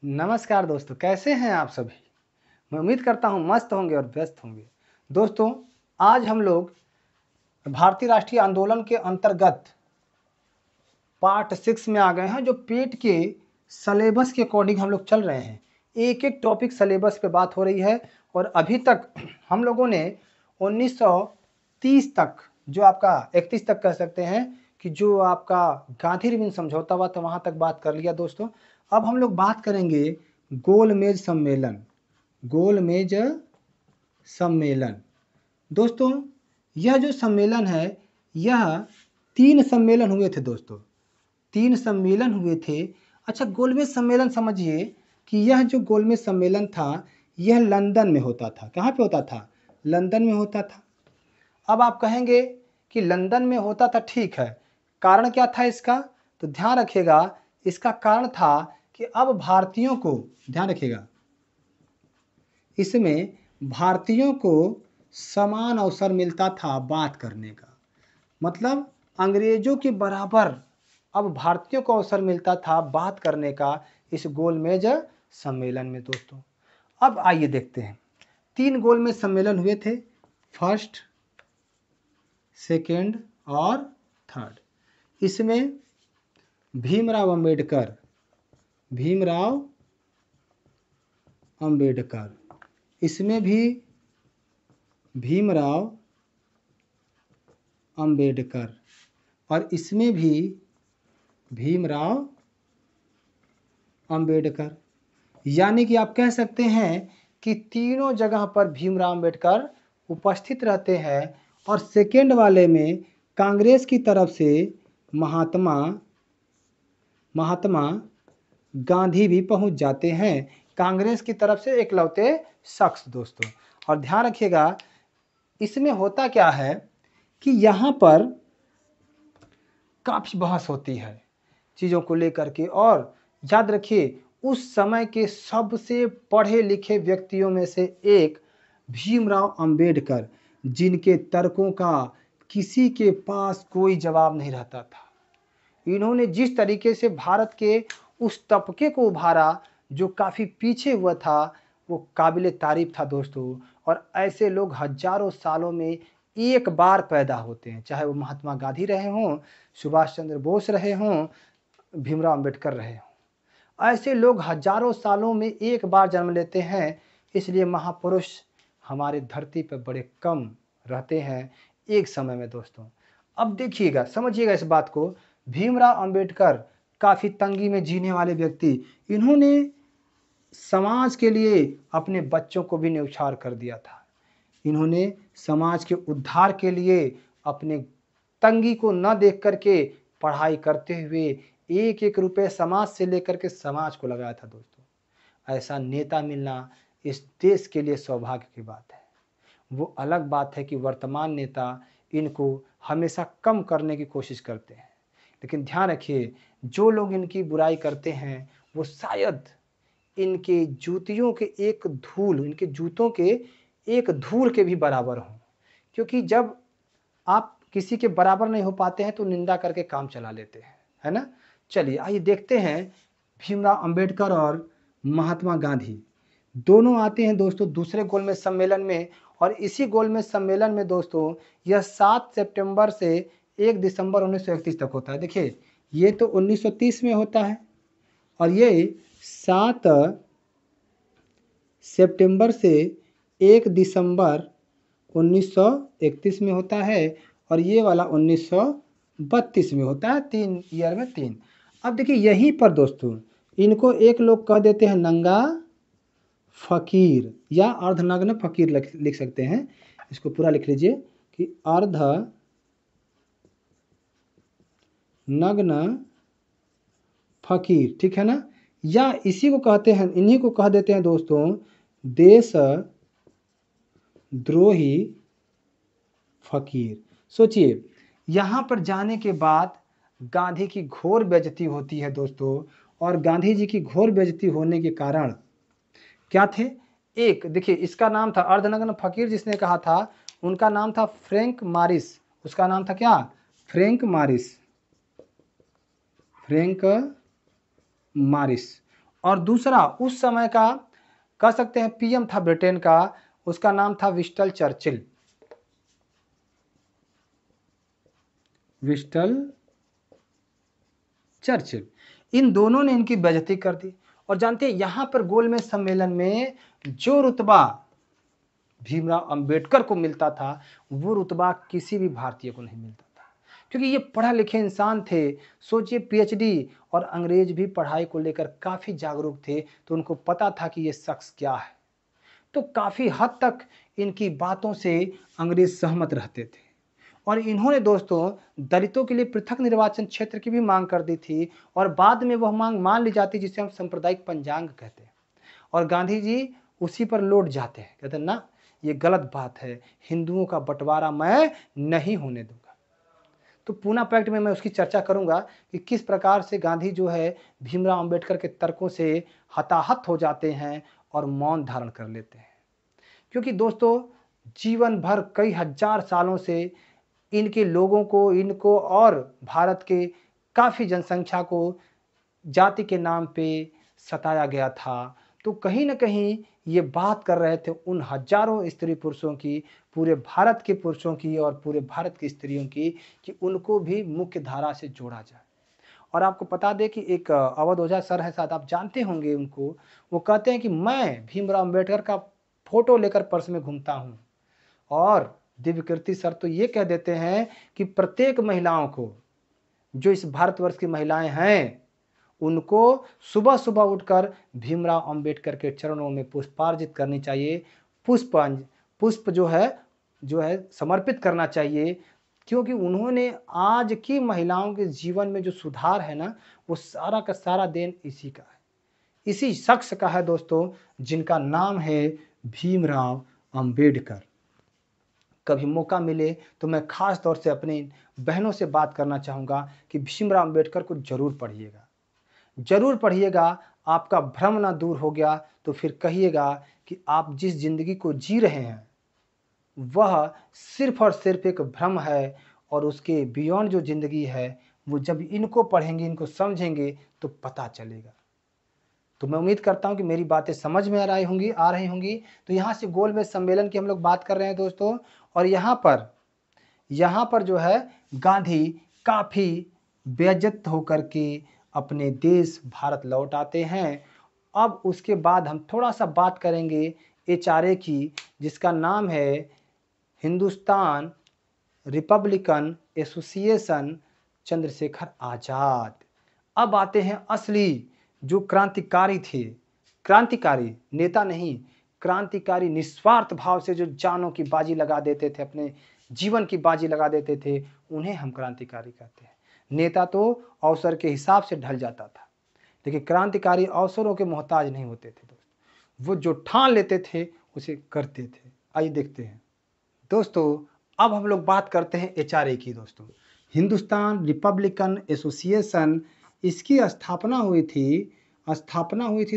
नमस्कार दोस्तों, कैसे हैं आप सभी? मैं उम्मीद करता हूँ मस्त होंगे और व्यस्त होंगे। दोस्तों, आज हम लोग भारतीय राष्ट्रीय आंदोलन के अंतर्गत पार्ट 6 में आ गए हैं, जो पेट के सिलेबस के अकॉर्डिंग हम लोग चल रहे हैं। एक-एक टॉपिक सिलेबस पे बात हो रही है और अभी तक हम लोगों ने 1930 तक, जो आपका 31 तक कह सकते हैं कि जो आपका गांधी-रिविन समझौता हुआ था, वहाँ तक बात कर लिया दोस्तों। अब हम लोग बात करेंगे गोलमेज सम्मेलन। गोलमेज सम्मेलन दोस्तों, यह जो सम्मेलन है, यह 3 सम्मेलन हुए थे दोस्तों। 3 सम्मेलन हुए थे। अच्छा, गोलमेज सम्मेलन समझिए कि यह जो गोलमेज सम्मेलन था, यह लंदन में होता था। कहाँ पे होता था? लंदन में होता था। अब आप कहेंगे कि लंदन में होता था, ठीक है, कारण क्या था इसका? तो ध्यान रखिएगा, इसका कारण था कि अब भारतीयों को, ध्यान रखिएगा, इसमें भारतीयों को समान अवसर मिलता था बात करने का। मतलब अंग्रेजों के बराबर अब भारतीयों को अवसर मिलता था बात करने का इस गोलमेज सम्मेलन में दोस्तों। अब आइए देखते हैं, 3 गोलमेज सम्मेलन हुए थे, फर्स्ट, सेकेंड और थर्ड। इसमें भीमराव अंबेडकर, इसमें भी भीमराव अंबेडकर और इसमें भी भीमराव अंबेडकर। यानी कि आप कह सकते हैं कि तीनों जगह पर भीमराव अंबेडकर उपस्थित रहते हैं। और सेकेंड वाले में कांग्रेस की तरफ से महात्मा गांधी भी पहुंच जाते हैं। कांग्रेस की तरफ से एकलौते शख्स दोस्तों। और ध्यान रखिएगा, इसमें होता क्या है कि यहाँ पर काफ़ी बहस होती है चीज़ों को लेकर के। और याद रखिए, उस समय के सबसे पढ़े लिखे व्यक्तियों में से एक भीमराव अंबेडकर, जिनके तर्कों का किसी के पास कोई जवाब नहीं रहता था। इन्होंने जिस तरीके से भारत के उस तबके को उभारा जो काफ़ी पीछे हुआ था, वो काबिले तारीफ था दोस्तों। और ऐसे लोग हजारों सालों में एक बार पैदा होते हैं, चाहे वो महात्मा गांधी रहे हों, सुभाष चंद्र बोस रहे हों, भीमराव अंबेडकर रहे हों। ऐसे लोग हजारों सालों में एक बार जन्म लेते हैं। इसलिए महापुरुष हमारे धरती पर बड़े कम रहते हैं एक समय में दोस्तों। अब देखिएगा, समझिएगा इस बात को, भीमराव अंबेडकर काफ़ी तंगी में जीने वाले व्यक्ति, इन्होंने समाज के लिए अपने बच्चों को भी न्यौछावर कर दिया था। इन्होंने समाज के उद्धार के लिए अपने तंगी को न देख करके पढ़ाई करते हुए एक एक रुपये समाज से लेकर के समाज को लगाया था दोस्तों। ऐसा नेता मिलना इस देश के लिए सौभाग्य की बात है। वो अलग बात है कि वर्तमान नेता इनको हमेशा कम करने की कोशिश करते हैं। लेकिन ध्यान रखिए, जो लोग इनकी बुराई करते हैं वो शायद इनके जूतियों के एक धूल, इनके जूतों के एक धूल के भी बराबर हों। क्योंकि जब आप किसी के बराबर नहीं हो पाते हैं तो निंदा करके काम चला लेते हैं, है ना? चलिए आइए देखते हैं, भीमराव अंबेडकर और महात्मा गांधी दोनों आते हैं दोस्तों दूसरे गोलमेज सम्मेलन में। और इसी गोलमेज सम्मेलन में दोस्तों, यह 7 सितंबर से 1 दिसंबर 1931 तक होता है। देखिए, ये तो 1930 में होता है और ये 7 सितंबर से 1 दिसंबर 1931 में होता है और ये वाला 1932 में होता है। 3 ईयर में 3। अब देखिए, यहीं पर दोस्तों इनको एक लोग कह देते हैं नंगा फकीर या अर्धनग्न फकीर लिख सकते हैं। इसको पूरा लिख लीजिए कि अर्धनग्न फकीर, ठीक है ना? या इसी को कहते हैं, इन्हीं को कह देते हैं दोस्तों देश द्रोही फकीर। सोचिए, यहाँ पर जाने के बाद गांधी की घोर बेइज्जती होती है दोस्तों। और गांधी जी की घोर बेइज्जती होने के कारण क्या थे? एक देखिए, इसका नाम था अर्धनग्न फकीर, जिसने कहा था उनका नाम था फ्रैंक मारिस। उसका नाम था क्या? फ्रैंक मारिस। और दूसरा उस समय का कह सकते हैं पीएम था ब्रिटेन का, उसका नाम था विंस्टन चर्चिल। विंस्टन चर्चिल, इन दोनों ने इनकी बेइज्जती कर दी। और जानते हैं यहां पर गोलमेज सम्मेलन में जो रुतबा भीमराव अंबेडकर को मिलता था, वो रुतबा किसी भी भारतीय को नहीं मिलता था, क्योंकि ये पढ़े लिखे इंसान थे। सोचिए पीएचडी, और अंग्रेज भी पढ़ाई को लेकर काफ़ी जागरूक थे, तो उनको पता था कि ये शख्स क्या है। तो काफ़ी हद तक इनकी बातों से अंग्रेज सहमत रहते थे। और इन्होंने दोस्तों दलितों के लिए पृथक निर्वाचन क्षेत्र की भी मांग कर दी थी, और बाद में वह मांग मान ली जाती जिसे हम सांप्रदायिक पंचांग कहते हैं। और गांधी जी उसी पर लौट जाते हैं, कहते हैं ना ये गलत बात है, हिंदुओं का बंटवारा मैं नहीं होने दूंगा। तो पूना पैक्ट में मैं उसकी चर्चा करूंगा कि किस प्रकार से गांधी जो है भीमराव अंबेडकर के तर्कों से हताहत हो जाते हैं और मौन धारण कर लेते हैं। क्योंकि दोस्तों जीवन भर कई हजार सालों से इनके लोगों को, इनको और भारत के काफ़ी जनसंख्या को जाति के नाम पे सताया गया था। तो कहीं न कहीं ये बात कर रहे थे उन हजारों स्त्री पुरुषों की, पूरे भारत के पुरुषों की और पूरे भारत की स्त्रियों की, कि उनको भी मुख्य धारा से जोड़ा जाए। और आपको बता दें कि एक अवध ओझा सर हैं, शायद आप जानते होंगे उनको। वो कहते हैं कि मैं भीमराव अंबेडकर का फ़ोटो लेकर पर्स में घूमता हूँ। और दिव्यकीर्ति सर तो ये कह देते हैं कि प्रत्येक महिलाओं को, जो इस भारतवर्ष की महिलाएं हैं, उनको सुबह-सुबह उठकर भीमराव अंबेडकर के चरणों में पुष्पार्जित करनी चाहिए। पुष्प जो है समर्पित करना चाहिए, क्योंकि उन्होंने आज की महिलाओं के जीवन में जो सुधार है ना, वो सारा का सारा देन इसी का है, इसी शख्स का है दोस्तों, जिनका नाम है भीमराव अंबेडकर। कभी मौका मिले तो मैं खास तौर से अपनी बहनों से बात करना चाहूँगा कि भीमराव अंबेडकर को जरूर पढ़िएगा, जरूर पढ़िएगा। आपका भ्रम ना दूर हो गया तो फिर कहिएगा कि आप जिस जिंदगी को जी रहे हैं वह सिर्फ और सिर्फ एक भ्रम है, और उसके बियॉन्ड जो जिंदगी है वो जब इनको पढ़ेंगे, इनको समझेंगे तो पता चलेगा। तो मैं उम्मीद करता हूं कि मेरी बातें समझ में आ रही होंगी। तो यहाँ से गोलमेज सम्मेलन की हम लोग बात कर रहे हैं दोस्तों, और यहाँ पर जो है गांधी काफ़ी बेइज्जत होकर के अपने देश भारत लौट आते हैं। अब उसके बाद हम थोड़ा सा बात करेंगे एचआरए की, जिसका नाम है हिंदुस्तान रिपब्लिकन एसोसिएशन चंद्रशेखर आज़ाद। अब आते हैं असली जो क्रांतिकारी थे, क्रांतिकारी नेता नहीं, क्रांतिकारी निस्वार्थ भाव से जो जानों की बाजी लगा देते थे, अपने जीवन की बाजी लगा देते थे, उन्हें हम क्रांतिकारी कहते हैं। नेता तो अवसर के हिसाब से ढल जाता था, लेकिन क्रांतिकारी अवसरों के मोहताज नहीं होते थे दोस्तों, वो जो ठान लेते थे उसे करते थे। आइए देखते हैं दोस्तों, अब हम लोग बात करते हैं एचआरए की दोस्तों। हिंदुस्तान रिपब्लिकन एसोसिएशन, इसकी स्थापना हुई थी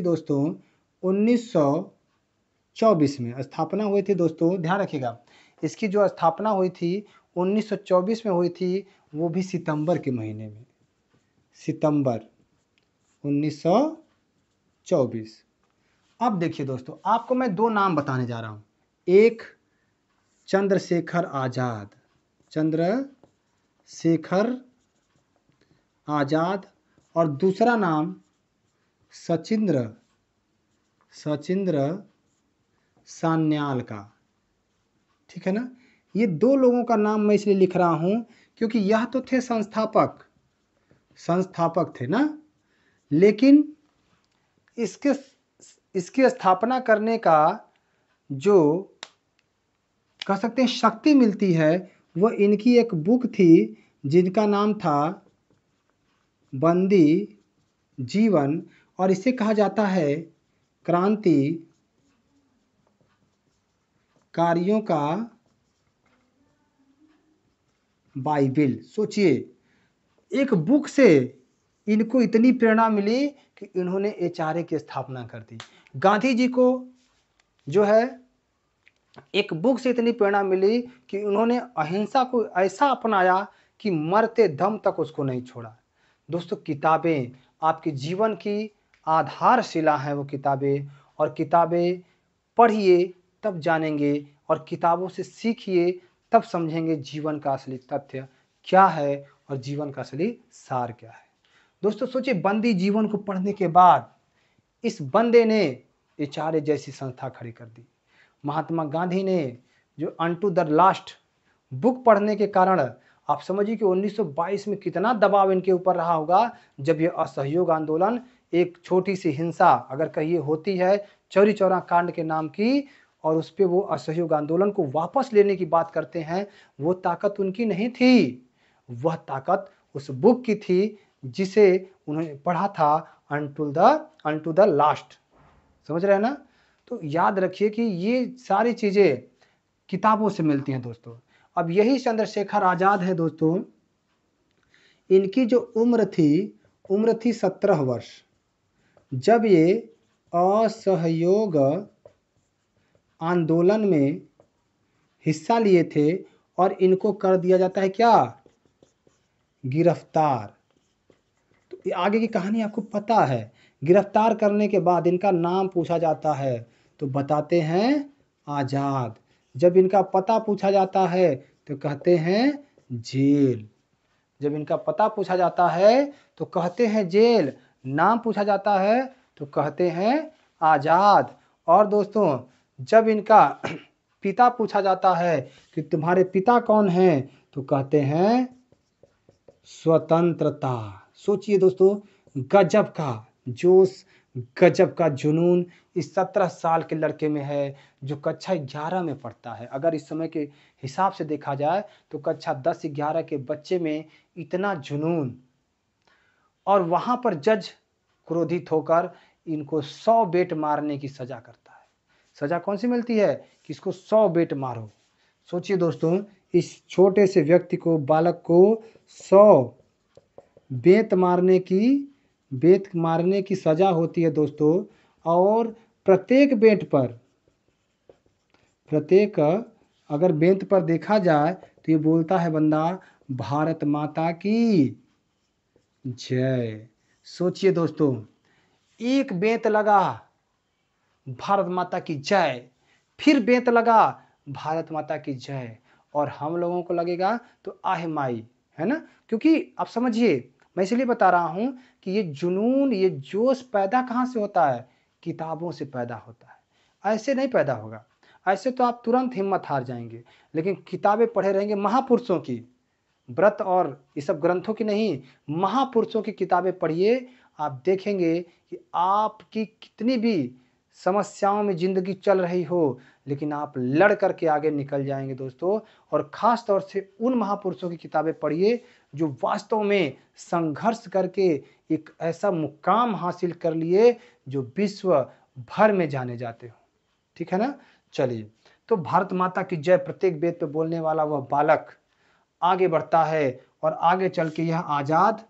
दोस्तों 1924 में स्थापना हुई थी दोस्तों, ध्यान रखिएगा। इसकी जो स्थापना हुई थी 1924 में हुई थी, वो भी सितंबर के महीने में, सितंबर 1924। अब देखिए दोस्तों, आपको मैं दो नाम बताने जा रहा हूँ, एक चंद्रशेखर आज़ाद, चंद्रशेखर आज़ाद, और दूसरा नाम सचिंद्र सान्याल का, ठीक है ना। ये दो लोगों का नाम मैं इसलिए लिख रहा हूँ क्योंकि यह तो थे संस्थापक थे ना, लेकिन इसके स्थापना करने का जो कह सकते हैं शक्ति मिलती है, वह इनकी एक बुक थी जिनका नाम था बंदी जीवन, और इसे कहा जाता है क्रांतिकारियों का बाइबिल। सोचिए, एक बुक से इनको इतनी प्रेरणा मिली कि इन्होंने एचआरए की स्थापना कर दी। गांधी जी को जो है एक बुक से इतनी प्रेरणा मिली कि उन्होंने अहिंसा को ऐसा अपनाया कि मरते दम तक उसको नहीं छोड़ा। दोस्तों, किताबें आपके जीवन की आधारशिला हैं वो किताबें, और किताबें पढ़िए तब जानेंगे, और किताबों से सीखिए तब समझेंगे जीवन का असली तथ्य क्या है और जीवन का असली सार क्या है। दोस्तों सोचिए, बंदी जीवन को पढ़ने के बाद इस बंदे ने एचआरए जैसी संस्था खड़ी कर दी। महात्मा गांधी ने जो अनटू द लास्ट बुक पढ़ने के कारण, आप समझिए कि 1922 में कितना दबाव इनके ऊपर रहा होगा, जब ये असहयोग आंदोलन, एक छोटी सी हिंसा अगर कहिए होती है चौरी चौरा कांड के नाम की, और उस पर वो असहयोग आंदोलन को वापस लेने की बात करते हैं, वो ताकत उनकी नहीं थी, वह ताकत उस बुक की थी जिसे उन्होंने पढ़ा था, अनटू द लास्ट। समझ रहे हैं ना? तो याद रखिए कि ये सारी चीजें किताबों से मिलती हैं दोस्तों। अब यही चंद्रशेखर आजाद है दोस्तों, इनकी जो उम्र थी 17 वर्ष, जब ये असहयोग आंदोलन में हिस्सा लिए थे, और इनको कर दिया जाता है क्या, गिरफ्तार। तो आगे की कहानी आपको पता है। गिरफ्तार करने के बाद इनका नाम पूछा जाता है तो बताते हैं आजाद। जब इनका पता पूछा जाता है तो कहते हैं जेल। जब इनका पता पूछा जाता है तो कहते हैं जेल, नाम पूछा जाता है तो कहते हैं आजाद। और दोस्तों जब इनका पिता पूछा जाता है कि तुम्हारे पिता कौन हैं, तो कहते हैं स्वतंत्रता। सोचिए दोस्तों, गजब का जोश, गजब का जुनून इस 17 साल के लड़के में है, जो कक्षा 11 में पढ़ता है। अगर इस समय के हिसाब से देखा जाए तो कक्षा 10-11 के बच्चे में इतना जुनून। और वहां पर जज क्रोधित होकर इनको 100 बेट मारने की सजा करता है। सजा कौन सी मिलती है कि इसको 100 बेट मारो। सोचिए दोस्तों, इस छोटे से व्यक्ति को, बालक को 100 बेत मारने की सजा होती है दोस्तों। और प्रत्येक अगर बेंत पर देखा जाए तो ये बोलता है बंदा, भारत माता की जय। सोचिए दोस्तों, एक बेंत लगा भारत माता की जय, फिर बेंत लगा भारत माता की जय, और हम लोगों को लगेगा तो आहे माई, है ना? क्योंकि आप समझिए, मैं इसलिए बता रहा हूं कि ये जुनून, ये जोश पैदा कहां से होता है, किताबों से पैदा होता है। ऐसे नहीं पैदा होगा, ऐसे तो आप तुरंत हिम्मत हार जाएंगे। लेकिन किताबें पढ़े रहेंगे, महापुरुषों की, व्रत और ये सब ग्रंथों की नहीं, महापुरुषों की किताबें पढ़िए, आप देखेंगे कि आपकी कितनी भी समस्याओं में जिंदगी चल रही हो, लेकिन आप लड़ करके आगे निकल जाएंगे दोस्तों। और खास तौर से उन महापुरुषों की किताबें पढ़िए जो वास्तव में संघर्ष करके एक ऐसा मुकाम हासिल कर लिए जो विश्व भर में जाने जाते हो। ठीक है ना? चलिए, तो भारत माता की जय प्रत्येक वेद पे बोलने वाला वह बालक आगे बढ़ता है, और आगे चल के यह आजाद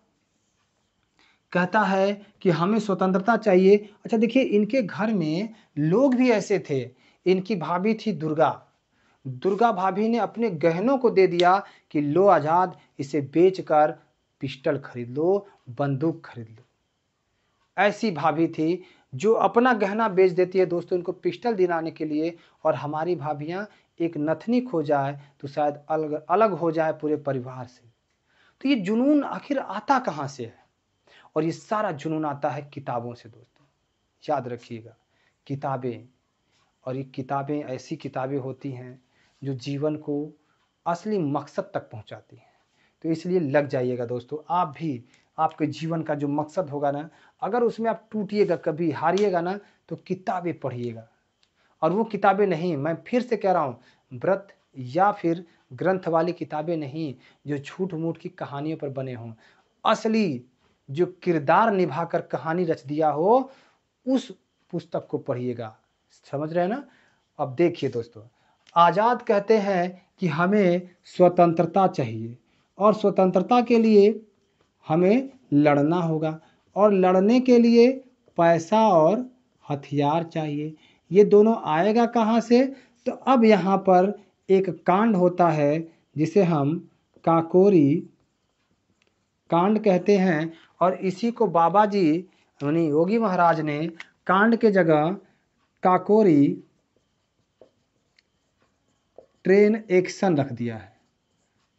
कहता है कि हमें स्वतंत्रता चाहिए। अच्छा देखिए, इनके घर में लोग भी ऐसे थे। इनकी भाभी थी दुर्गा भाभी ने अपने गहनों को दे दिया कि लो आजाद, इसे बेचकर पिस्टल खरीद लो, बंदूक खरीद लो। ऐसी भाभी थी जो अपना गहना बेच देती है दोस्तों इनको पिस्टल दिलाने के लिए। और हमारी भाभियां एक नथनी खो जाए तो शायद अलग अलग हो जाए पूरे परिवार से। तो ये जुनून आखिर आता कहां से है? और ये सारा जुनून आता है किताबों से दोस्तों। याद रखिएगा, किताबें, और ये किताबें ऐसी किताबें होती हैं जो जीवन को असली मकसद तक पहुंचाती हैं। तो इसलिए लग जाइएगा दोस्तों, आप भी, आपके जीवन का जो मकसद होगा ना, अगर उसमें आप टूटिएगा, कभी हारिएगा ना, तो किताबें पढ़िएगा। और वो किताबें नहीं, मैं फिर से कह रहा हूँ, व्रत या फिर ग्रंथ वाली किताबें नहीं जो झूठ मूठ की कहानियों पर बने हों। असली जो किरदार निभाकर कहानी रच दिया हो, उस पुस्तक को पढ़िएगा। समझ रहे हैं ना? अब देखिए दोस्तों, आजाद कहते हैं कि हमें स्वतंत्रता चाहिए, और स्वतंत्रता के लिए हमें लड़ना होगा, और लड़ने के लिए पैसा और हथियार चाहिए। ये दोनों आएगा कहाँ से? तो अब यहाँ पर एक कांड होता है जिसे हम काकोरी कांड कहते हैं, और इसी को बाबा जी यानी योगी महाराज ने कांड के जगह काकोरी ट्रेन एक्शन रख दिया है,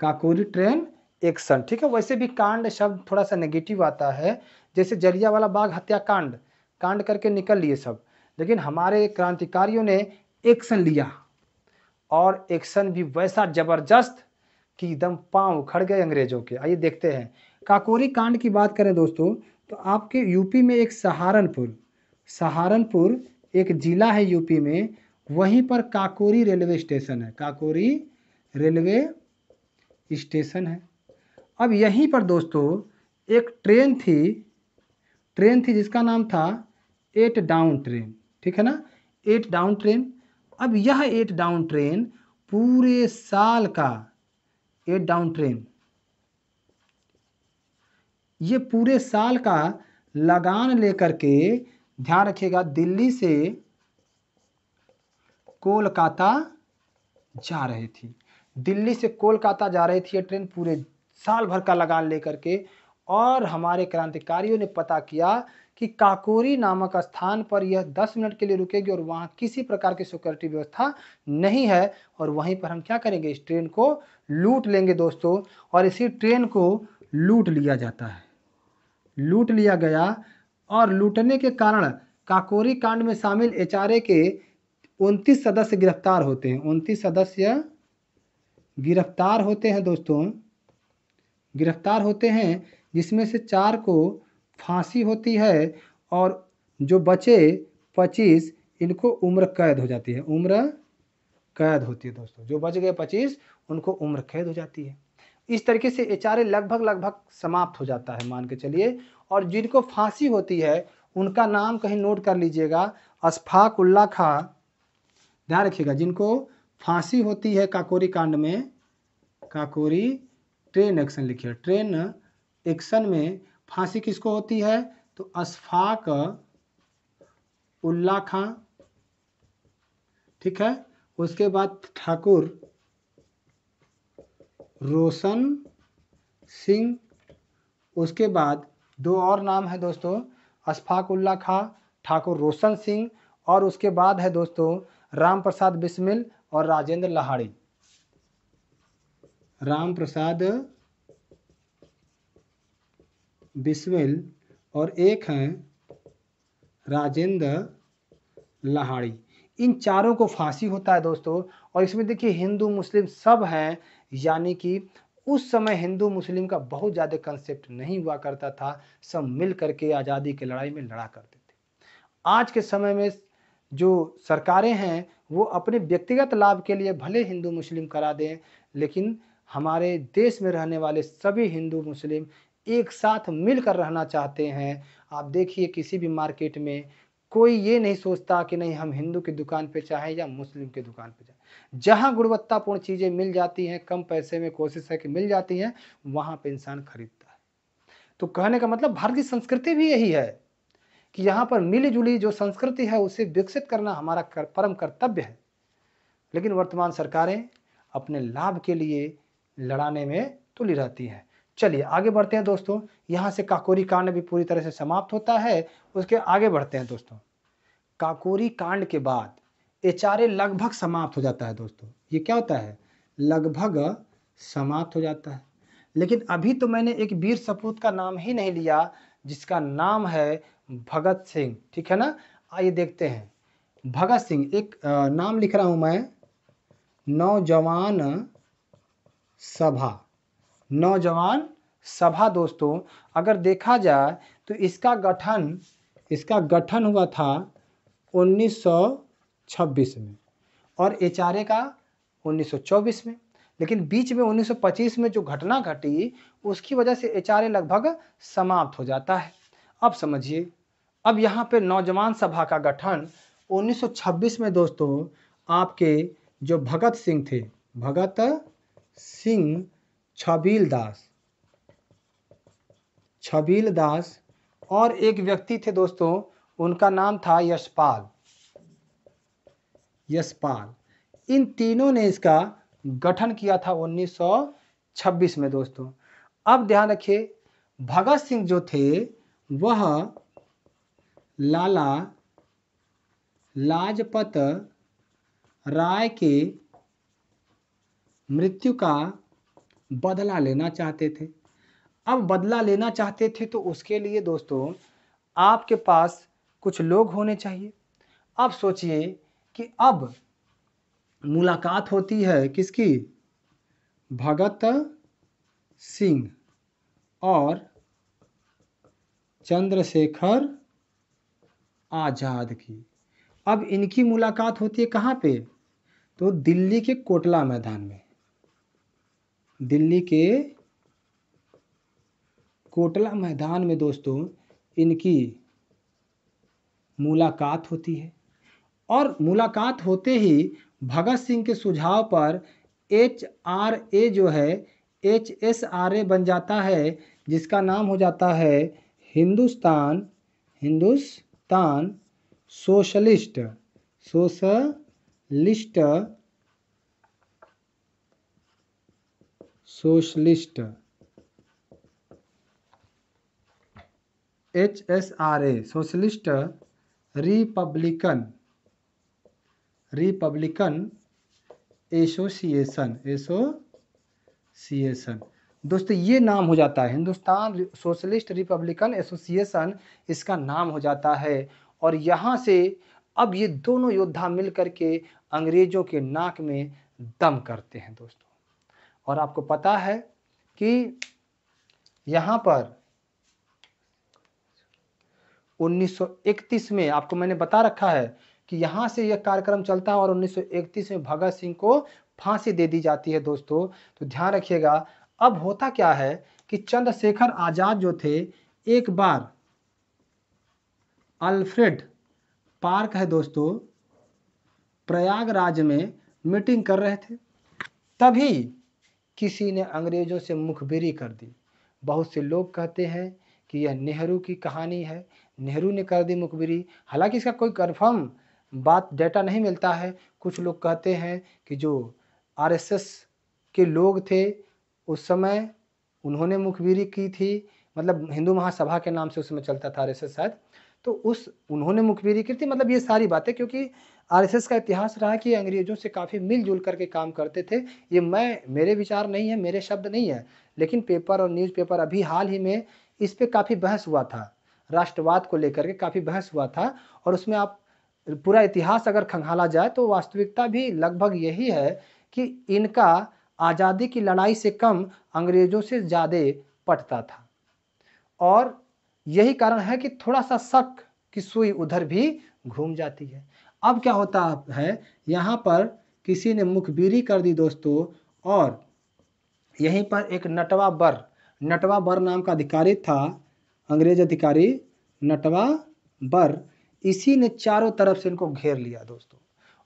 काकोरी ट्रेन एक्शन। ठीक है, वैसे भी कांड शब्द थोड़ा सा नेगेटिव आता है, जैसे जलियांवाला बाग हत्याकांड, कांड करके निकल लिए सब, लेकिन हमारे क्रांतिकारियों ने एक्शन लिया और एक्शन भी वैसा जबरदस्त कि एकदम पांव उखड़ गए अंग्रेजों के। आइए देखते हैं काकोरी कांड की बात करें दोस्तों, तो आपके यूपी में एक सहारनपुर एक जिला है यूपी में, वहीं पर काकोरी रेलवे स्टेशन है, काकोरी रेलवे स्टेशन है। अब यहीं पर दोस्तों एक ट्रेन थी जिसका नाम था 8 डाउन ट्रेन। ठीक है ना, 8 डाउन ट्रेन। अब यह 8 डाउन ट्रेन पूरे साल का 8 डाउन ट्रेन, ये पूरे साल का लगान लेकर के, ध्यान रखिएगा, दिल्ली से कोलकाता जा रही थी, दिल्ली से कोलकाता जा रही थी ये ट्रेन पूरे साल भर का लगान लेकर के। और हमारे क्रांतिकारियों ने पता किया कि काकोरी नामक स्थान पर यह 10 मिनट के लिए रुकेगी और वहां किसी प्रकार की सिक्योरिटी व्यवस्था नहीं है, और वहीं पर हम क्या करेंगे, इस ट्रेन को लूट लेंगे दोस्तों। और इसी ट्रेन को लूट लिया जाता है, लूट लिया गया। और लूटने के कारण काकोरी कांड में शामिल एचआरए के 29 सदस्य गिरफ्तार होते हैं, 29 सदस्य गिरफ्तार होते हैं दोस्तों, गिरफ्तार होते हैं, जिसमें से 4 को फांसी होती है और जो बचे 25 इनको उम्र कैद हो जाती है, उम्र कैद होती है दोस्तों, जो बच गए 25 उनको उम्र कैद हो जाती है। इस तरीके से एचआरए लगभग समाप्त हो जाता है, मान के चलिए। और जिनको फांसी होती है उनका नाम कहीं नोट कर लीजिएगा, अशफाक उल्ला खां, ध्यान रखिएगा, जिनको फांसी होती है काकोरी कांड में, काकोरी ट्रेन एक्शन लिखिए, ट्रेन एक्शन में फांसी किसको होती है, तो अशफाक उल्ला खां। ठीक है, उसके बाद ठाकुर रोशन सिंह, उसके बाद 2 और नाम है दोस्तों, अशफाक उल्ला खां, ठाकुर रोशन सिंह, और उसके बाद है दोस्तों राम प्रसाद बिस्मिल और राजेंद्र लाहाड़ी, राम प्रसाद बिस्मिल और एक हैं राजेंद्र लाहाड़ी। इन चारों को फांसी होता है दोस्तों। और इसमें देखिए हिंदू मुस्लिम सब हैं, यानी कि उस समय हिंदू मुस्लिम का बहुत ज़्यादा कंसेप्ट नहीं हुआ करता था, सब मिल करके आज़ादी की लड़ाई में लड़ा करते थे। आज के समय में जो सरकारें हैं वो अपने व्यक्तिगत लाभ के लिए भले हिंदू मुस्लिम करा दें, लेकिन हमारे देश में रहने वाले सभी हिंदू मुस्लिम एक साथ मिलकर रहना चाहते हैं। आप देखिए किसी भी मार्केट में कोई ये नहीं सोचता कि नहीं हम हिंदू की दुकान पे चाहें या मुस्लिम की दुकान पे जाएं। जहां गुणवत्तापूर्ण चीज़ें मिल जाती हैं, कम पैसे में कोशिश है कि मिल जाती हैं, वहां पे इंसान खरीदता है। तो कहने का मतलब भारतीय संस्कृति भी यही है कि यहाँ पर मिली जुली जो संस्कृति है उसे विकसित करना हमारा परम कर्तव्य है। लेकिन वर्तमान सरकारें अपने लाभ के लिए लड़ाने में तुली रहती हैं। चलिए आगे बढ़ते हैं दोस्तों, यहाँ से काकोरी कांड भी पूरी तरह से समाप्त होता है। उसके आगे बढ़ते हैं दोस्तों, काकोरी कांड के बाद एचआरए लगभग समाप्त हो जाता है दोस्तों। ये क्या होता है, लगभग समाप्त हो जाता है। लेकिन अभी तो मैंने एक वीर सपूत का नाम ही नहीं लिया, जिसका नाम है भगत सिंह। ठीक है ना, आइए देखते हैं भगत सिंह। एक नाम लिख रहा हूं मैं, नौजवान सभा, नौजवान सभा दोस्तों। अगर देखा जाए तो इसका गठन हुआ था 1926 में और एचआरए का 1924 में। लेकिन बीच में 1925 में जो घटना घटी उसकी वजह से एचआरए लगभग समाप्त हो जाता है। अब समझिए, अब यहाँ पे नौजवान सभा का गठन 1926 में दोस्तों आपके जो भगत सिंह थे, भगत सिंह छबील दास और एक व्यक्ति थे दोस्तों, उनका नाम था यशपाल। इन तीनों ने इसका गठन किया था 1926 में दोस्तों। अब ध्यान रखिए, भगत सिंह जो थे वह लाला लाजपत राय के मृत्यु का बदला लेना चाहते थे। अब बदला लेना चाहते थे तो उसके लिए दोस्तों आपके पास कुछ लोग होने चाहिए। अब सोचिए कि अब मुलाकात होती है किसकी, भगत सिंह और चंद्रशेखर आजाद की। अब इनकी मुलाकात होती है कहाँ पे, तो दिल्ली के कोटला मैदान में। दिल्ली के कोटला मैदान में दोस्तों इनकी मुलाकात होती है। और मुलाकात होते ही भगत सिंह के सुझाव पर HRA जो है HSRA बन जाता है, जिसका नाम हो जाता है Hindustan socialist HSRA socialist Republican association दोस्तों ये नाम हो जाता है, हिंदुस्तान सोशलिस्ट रिपब्लिकन एसोसिएशन इसका नाम हो जाता है। और यहाँ से अब ये दोनों योद्धा मिल करके अंग्रेजों के नाक में दम करते हैं दोस्तों। और आपको पता है कि यहाँ पर 1931 में आपको मैंने बता रखा है कि यहाँ से यह कार्यक्रम चलता है और 1931 में भगत सिंह को फांसी दे दी जाती है दोस्तों। तो ध्यान रखिएगा। अब होता क्या है कि चंद्रशेखर आजाद जो थे, एक बार अल्फ्रेड पार्क है दोस्तों, प्रयागराज में मीटिंग कर रहे थे, तभी किसी ने अंग्रेजों से मुखबिरी कर दी। बहुत से लोग कहते हैं कि यह नेहरू की कहानी है, नेहरू ने कर दी मुखबिरी। हालांकि इसका कोई कंफर्म बात डेटा नहीं मिलता है। कुछ लोग कहते हैं कि जो आरएसएस के लोग थे उस समय उन्होंने मुखबिरी की थी, मतलब हिंदू महासभा के नाम से उस समय चलता था आरएसएस शायद, तो उन्होंने मुखबिरी की थी। मतलब ये सारी बातें, क्योंकि आरएसएस का इतिहास रहा कि अंग्रेजों से काफ़ी मिलजुल करके काम करते थे। ये मेरे विचार नहीं है, मेरे शब्द नहीं है, लेकिन पेपर और न्यूज़पेपर अभी हाल ही में इस पे काफ़ी बहस हुआ था, राष्ट्रवाद को लेकर के काफ़ी बहस हुआ था। और उसमें आप पूरा इतिहास अगर खंगाला जाए तो वास्तविकता भी लगभग यही है कि इनका आज़ादी की लड़ाई से कम अंग्रेजों से ज़्यादा पटता था। और यही कारण है कि थोड़ा सा शक की सुई उधर भी घूम जाती है। अब क्या होता है, यहाँ पर किसी ने मुखबिरी कर दी दोस्तों, और यहीं पर एक नटवा बर नाम का अधिकारी था, अंग्रेज अधिकारी नटवा बर, इसी ने चारों तरफ से इनको घेर लिया दोस्तों।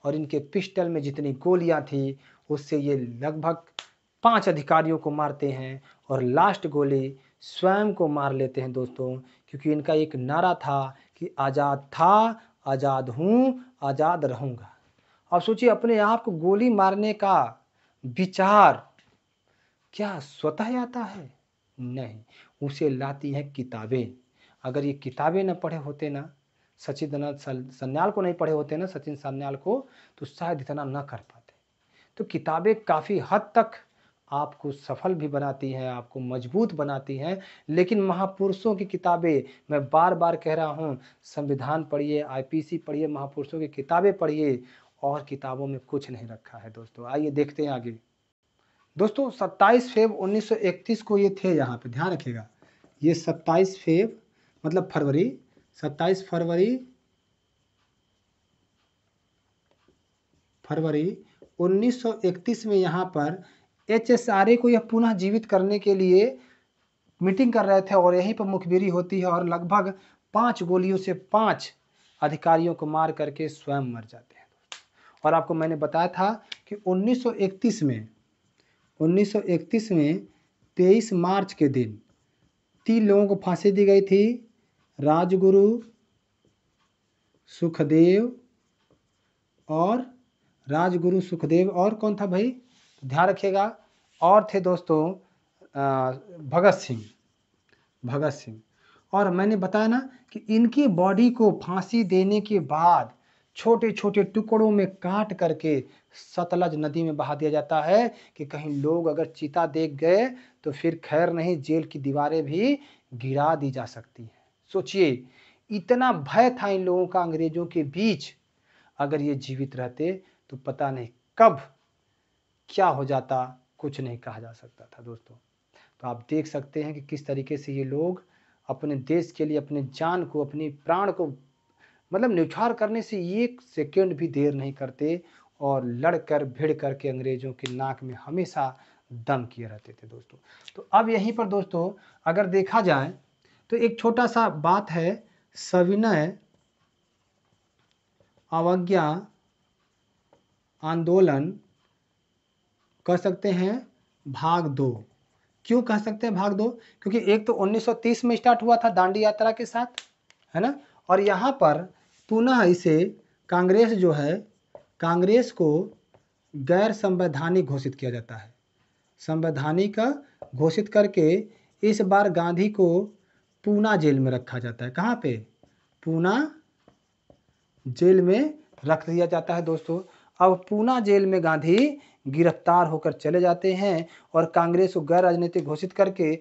और इनके पिस्टल में जितनी गोलियां थी उससे ये लगभग 5 अधिकारियों को मारते हैं और लास्ट गोली स्वयं को मार लेते हैं दोस्तों। क्योंकि इनका एक नारा था कि आज़ाद था, आज़ाद हूँ, आज़ाद रहूँगा। अब सोचिए, अपने आप को गोली मारने का विचार क्या स्वतः आता है? नहीं, उसे लाती हैं किताबें। अगर ये किताबें न पढ़े होते ना, सचिदानंद सान्याल को नहीं पढ़े होते ना, सचिन सान्याल को, तो शायद इतना न कर पाते। तो किताबें काफ़ी हद तक आपको सफल भी बनाती हैं, आपको मजबूत बनाती हैं। लेकिन महापुरुषों की किताबें, मैं बार बार कह रहा हूँ, संविधान पढ़िए, आईपीसी पढ़िए, महापुरुषों की किताबें पढ़िए, और किताबों में कुछ नहीं रखा है दोस्तों। आइए देखते हैं आगे। दोस्तों 27 फेब 1931 को ये थे, यहाँ पे ध्यान रखिएगा, ये 27 फेब मतलब फरवरी, 27 फरवरी 1931 में यहाँ पर HSRA को यह पुनः जीवित करने के लिए मीटिंग कर रहे थे और यहीं पर मुखबिरी होती है और लगभग 5 गोलियों से 5 अधिकारियों को मार करके स्वयं मर जाते हैं। और आपको मैंने बताया था कि 1931 में 23 मार्च के दिन 3 लोगों को फांसी दी गई थी, राजगुरु, सुखदेव और कौन था भाई, ध्यान रखिएगा, और थे दोस्तों भगत सिंह। और मैंने बताया ना कि इनकी बॉडी को फांसी देने के बाद छोटे छोटे टुकड़ों में काट करके सतलज नदी में बहा दिया जाता है कि कहीं लोग अगर चीता देख गए तो फिर खैर नहीं, जेल की दीवारें भी गिरा दी जा सकती हैं। सोचिए, इतना भय था इन लोगों का अंग्रेजों के बीच। अगर ये जीवित रहते तो पता नहीं कब क्या हो जाता, कुछ नहीं कहा जा सकता था दोस्तों। तो आप देख सकते हैं कि किस तरीके से ये लोग अपने देश के लिए अपने जान को, अपनी प्राण को मतलब न्यौछावर करने से एक सेकंड भी देर नहीं करते और लड़कर भिड़ करके अंग्रेजों के नाक में हमेशा दम किए रहते थे दोस्तों। तो अब यहीं पर दोस्तों अगर देखा जाए तो एक छोटा सा बात है, सविनय अवज्ञा आंदोलन कह सकते हैं भाग 2। क्यों कह सकते हैं भाग 2? क्योंकि एक तो 1930 में स्टार्ट हुआ था दांडी यात्रा के साथ, है ना, और यहाँ पर पुनः इसे कांग्रेस जो है, कांग्रेस को गैर संवैधानिक घोषित किया जाता है। संवैधानिक घोषित करके इस बार गांधी को पूना जेल में रखा जाता है। कहाँ पे? पूना जेल में रख दिया जाता है दोस्तों। अब पूना जेल में गांधी गिरफ्तार होकर चले जाते हैं और कांग्रेस को गैर राजनीतिक घोषित करके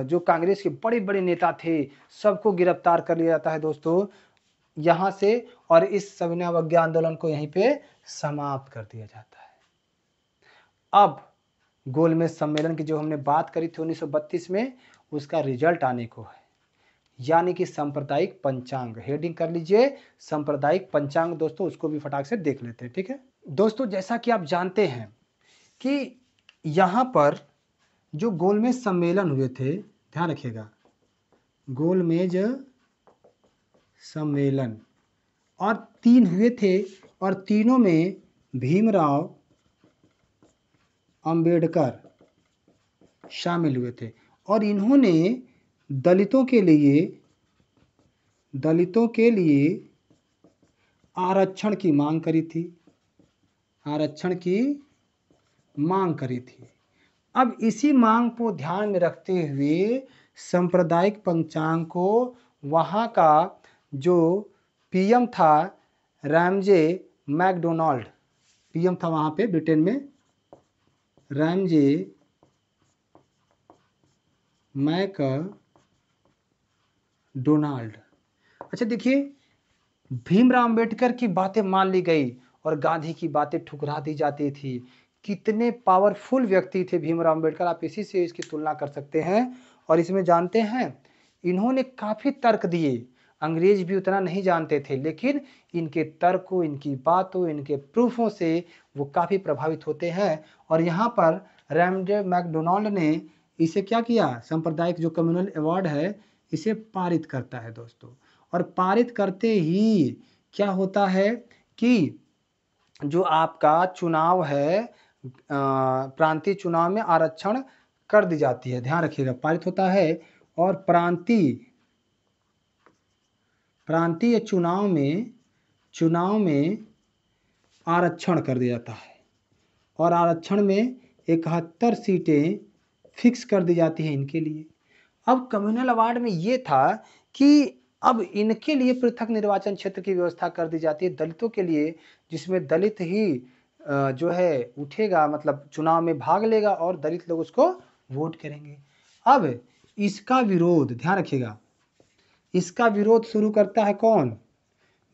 जो कांग्रेस के बड़े बड़े नेता थे सबको गिरफ्तार कर लिया जाता है दोस्तों यहाँ से, और इस सविनय अवज्ञा आंदोलन को यहीं पे समाप्त कर दिया जाता है। अब गोलमेज सम्मेलन की जो हमने बात करी थी 1932 में, उसका रिजल्ट आने को है, यानी कि सांप्रदायिक पंचांग। हेडिंग कर लीजिए सांप्रदायिक पंचांग दोस्तों, उसको भी फटाक से देख लेते हैं। ठीक है दोस्तों, जैसा कि आप जानते हैं कि यहाँ पर जो गोलमेज सम्मेलन हुए थे, ध्यान रखिएगा, गोलमेज सम्मेलन, और 3 हुए थे और तीनों में भीमराव अंबेडकर शामिल हुए थे और इन्होंने दलितों के लिए आरक्षण की मांग करी थी, आरक्षण की मांग करी थी। अब इसी मांग को ध्यान में रखते हुए सांप्रदायिक पंचांग को वहाँ का जो पीएम था रैमजे मैकडोनाल्ड, पीएम था वहाँ पे ब्रिटेन में रैमजे मैकडोनाल्ड। अच्छा देखिए, भीमराव अंबेडकर की बातें मान ली गई और गांधी की बातें ठुकरा दी जाती थी। कितने पावरफुल व्यक्ति थे भीमराव अंबेडकर, आप इसी से इसकी तुलना कर सकते हैं। और इसमें जानते हैं इन्होंने काफ़ी तर्क दिए, अंग्रेज भी उतना नहीं जानते थे, लेकिन इनके तर्कों, इनकी बातों, इनके प्रूफों से वो काफ़ी प्रभावित होते हैं। और यहाँ पर रैमजे मैकडोनाल्ड ने इसे क्या किया, सांप्रदायिक जो कम्युनल अवार्ड है इसे पारित करता है दोस्तों। और पारित करते ही क्या होता है कि जो आपका चुनाव है, प्रांतीय चुनाव में आरक्षण कर दी जाती है, ध्यान रखिएगा, पारित होता है और प्रांतीय चुनाव में आरक्षण कर दिया जाता है और आरक्षण में 71 सीटें फिक्स कर दी जाती हैं इनके लिए। अब कम्युनल अवार्ड में ये था कि अब इनके लिए पृथक निर्वाचन क्षेत्र की व्यवस्था कर दी जाती है दलितों के लिए, जिसमें दलित ही जो है उठेगा, मतलब चुनाव में भाग लेगा और दलित लोग उसको वोट करेंगे। अब इसका विरोध, ध्यान रखिएगा, इसका विरोध शुरू करता है कौन?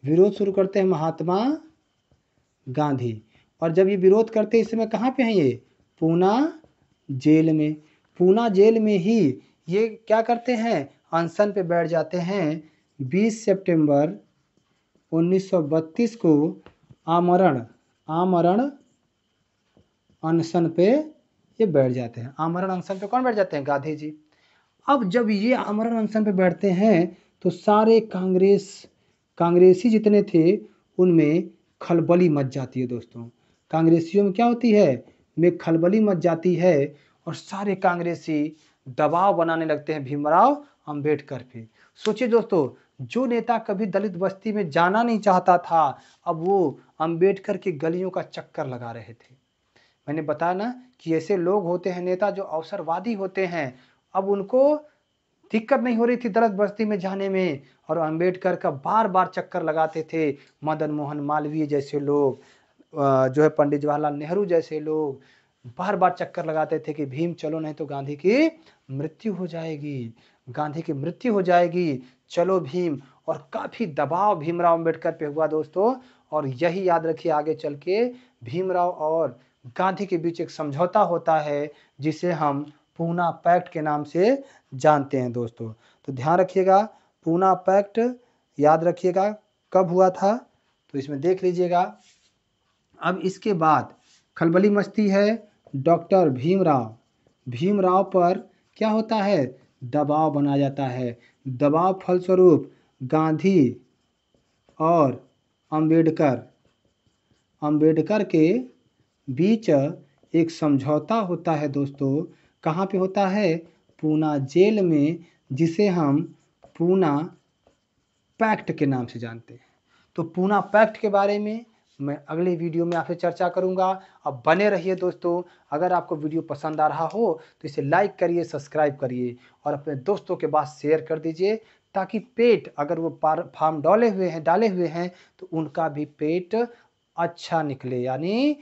विरोध शुरू करते हैं महात्मा गांधी। और जब ये विरोध करते हैं इस समय कहाँ पे हैं ये? पूना जेल में। पूना जेल में ही ये क्या करते हैं? अनशन पे बैठ जाते हैं। 20 सितंबर 1932 को आमरण अनशन पे ये बैठ जाते हैं। आमरण अनशन पे कौन बैठ जाते हैं? गांधी जी। अब जब ये आमरण अनशन पे बैठते हैं तो सारे कांग्रेसी जितने थे उनमें खलबली मच जाती है दोस्तों। कांग्रेसियों में क्या होती है? में खलबली मच जाती है और सारे कांग्रेसी दबाव बनाने लगते हैं भीमराव अंबेडकर पे। सोचिए दोस्तों, जो नेता कभी दलित बस्ती में जाना नहीं चाहता था, अब वो अंबेडकर की गलियों का चक्कर लगा रहे थे। मैंने बताया ना कि ऐसे लोग होते हैं नेता जो अवसरवादी होते हैं, अब उनको दिक्कत नहीं हो रही थी दलित बस्ती में जाने में, और अंबेडकर का बार-बार चक्कर लगाते थे मदन मोहन मालवीय जैसे लोग, जो है पंडित जवाहरलाल नेहरू जैसे लोग बार-बार चक्कर लगाते थे कि भीम चलो नहीं तो गांधी की मृत्यु हो जाएगी, गांधी की मृत्यु हो जाएगी, चलो भीम। और काफ़ी दबाव भीमराव अंबेडकर पे हुआ दोस्तों, और यही याद रखिए आगे चल के भीमराव और गांधी के बीच एक समझौता होता है जिसे हम पूना पैक्ट के नाम से जानते हैं दोस्तों। तो ध्यान रखिएगा, पूना पैक्ट याद रखिएगा कब हुआ था, तो इसमें देख लीजिएगा। अब इसके बाद खलबली मचती है डॉक्टर भीमराव पर क्या होता है, दबाव बनाया जाता है। दबाव फलस्वरूप गांधी और अंबेडकर के बीच एक समझौता होता है दोस्तों। कहाँ पे होता है, पूना जेल में, जिसे हम पूना पैक्ट के नाम से जानते हैं। तो पूना पैक्ट के बारे में मैं अगले वीडियो में आपसे चर्चा करूंगा। अब बने रहिए दोस्तों। अगर आपको वीडियो पसंद आ रहा हो तो इसे लाइक करिए, सब्सक्राइब करिए और अपने दोस्तों के पास शेयर कर दीजिए, ताकि पेट अगर वो फार्म डाले हुए हैं तो उनका भी पेट अच्छा निकले, यानी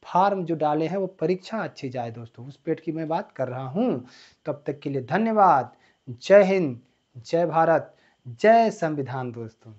फार्म जो डाले हैं वो परीक्षा अच्छी जाए दोस्तों, उस पेट की मैं बात कर रहा हूँ। तब तक के लिए धन्यवाद। जय हिंद, जय भारत, जय संविधान दोस्तों।